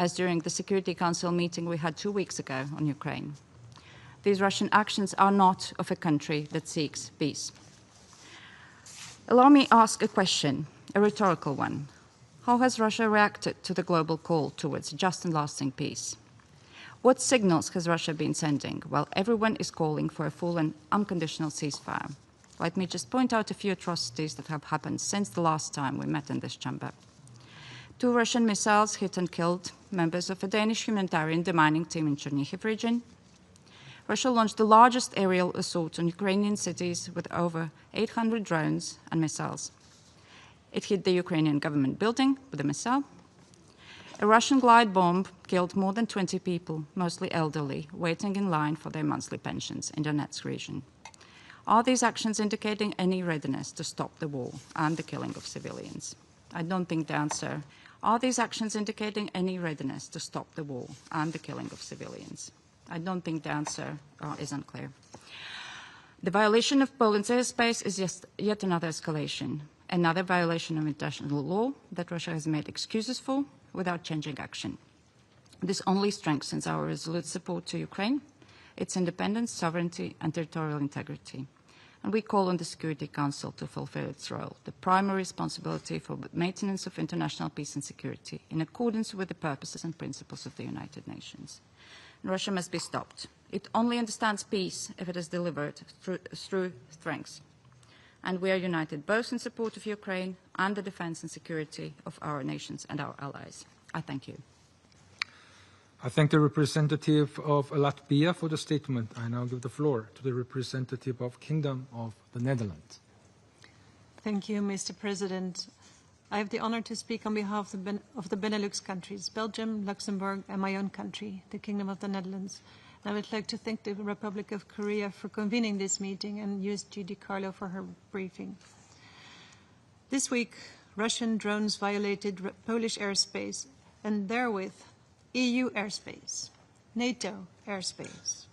as during the Security Council meeting we had 2 weeks ago on Ukraine. These Russian actions are not of a country that seeks peace. Allow me to ask a question, a rhetorical one. How has Russia reacted to the global call towards just and lasting peace? What signals has Russia been sending while everyone is calling for a full and unconditional ceasefire? Let me just point out a few atrocities that have happened since the last time we met in this chamber. 2 Russian missiles hit and killed members of a Danish humanitarian demining team in Chernihiv region. Russia launched the largest aerial assault on Ukrainian cities with over 800 drones and missiles. It hit the Ukrainian government building with a missile. A Russian glide bomb killed more than 20 people, mostly elderly, waiting in line for their monthly pensions in Donetsk region. Are these actions indicating any readiness to stop the war and the killing of civilians? I don't think the answer. Are these actions indicating any readiness to stop the war and the killing of civilians? I don't think the answer is unclear. The violation of Poland's airspace is just yet another escalation, another violation of international law that Russia has made excuses for without changing action. This only strengthens our resolute support to Ukraine, its independence, sovereignty, and territorial integrity. And we call on the Security Council to fulfill its role, the primary responsibility for maintenance of international peace and security, in accordance with the purposes and principles of the United Nations. And Russia must be stopped. It only understands peace if it is delivered through strength. And we are united both in support of Ukraine and the defense and security of our nations and our allies. I thank you. I thank the representative of Latvia for the statement. I now give the floor to the representative of Kingdom of the Netherlands. Thank you, Mr. President. I have the honor to speak on behalf of the Benelux countries, Belgium, Luxembourg, and my own country, the Kingdom of the Netherlands. I would like to thank the Republic of Korea for convening this meeting and USG Di Carlo for her briefing. This week, Russian drones violated Polish airspace and therewith EU airspace, NATO airspace.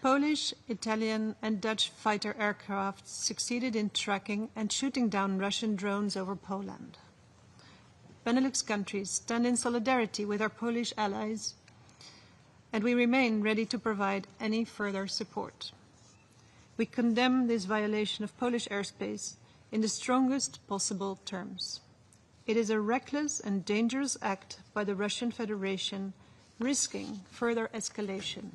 Polish, Italian, and Dutch fighter aircraft succeeded in tracking and shooting down Russian drones over Poland. Benelux countries stand in solidarity with our Polish allies, and we remain ready to provide any further support. We condemn this violation of Polish airspace in the strongest possible terms. It is a reckless and dangerous act by the Russian Federation, risking further escalation.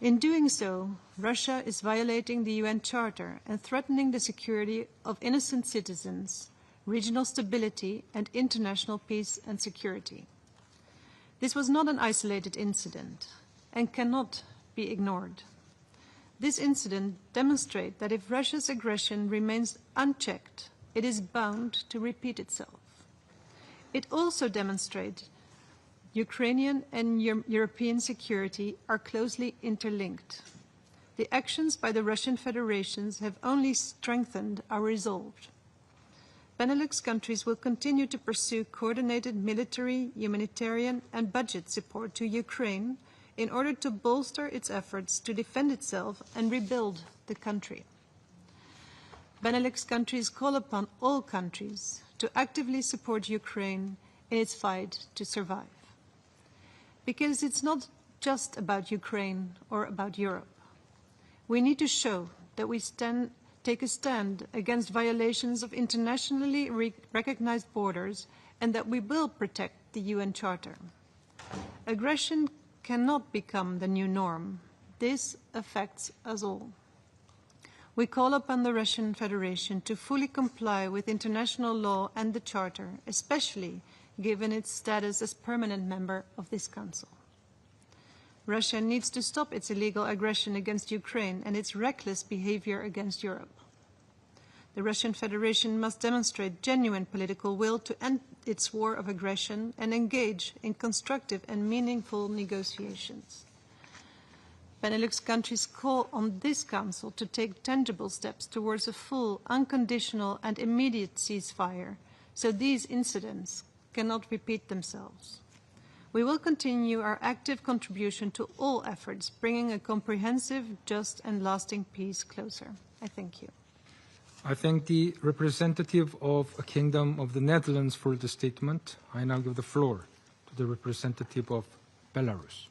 In doing so, Russia is violating the UN Charter and threatening the security of innocent citizens, regional stability, and international peace and security. This was not an isolated incident and cannot be ignored. This incident demonstrates that if Russia's aggression remains unchecked, it is bound to repeat itself. It also demonstrates Ukrainian and European security are closely interlinked. The actions by the Russian Federation have only strengthened our resolve. Benelux countries will continue to pursue coordinated military, humanitarian, and budget support to Ukraine in order to bolster its efforts to defend itself and rebuild the country. Benelux countries call upon all countries to actively support Ukraine in its fight to survive. Because it's not just about Ukraine or about Europe. We need to show that we take a stand against violations of internationally recognized borders and that we will protect the UN Charter. Aggression cannot become the new norm. This affects us all. We call upon the Russian Federation to fully comply with international law and the Charter, especially given its status as permanent member of this Council. Russia needs to stop its illegal aggression against Ukraine and its reckless behavior against Europe. The Russian Federation must demonstrate genuine political will to end its war of aggression and engage in constructive and meaningful negotiations. Benelux countries call on this Council to take tangible steps towards a full, unconditional and immediate ceasefire, so these incidents cannot repeat themselves. We will continue our active contribution to all efforts, bringing a comprehensive, just and lasting peace closer. I thank you. I thank the representative of the Kingdom of the Netherlands for the statement. I now give the floor to the representative of Belarus.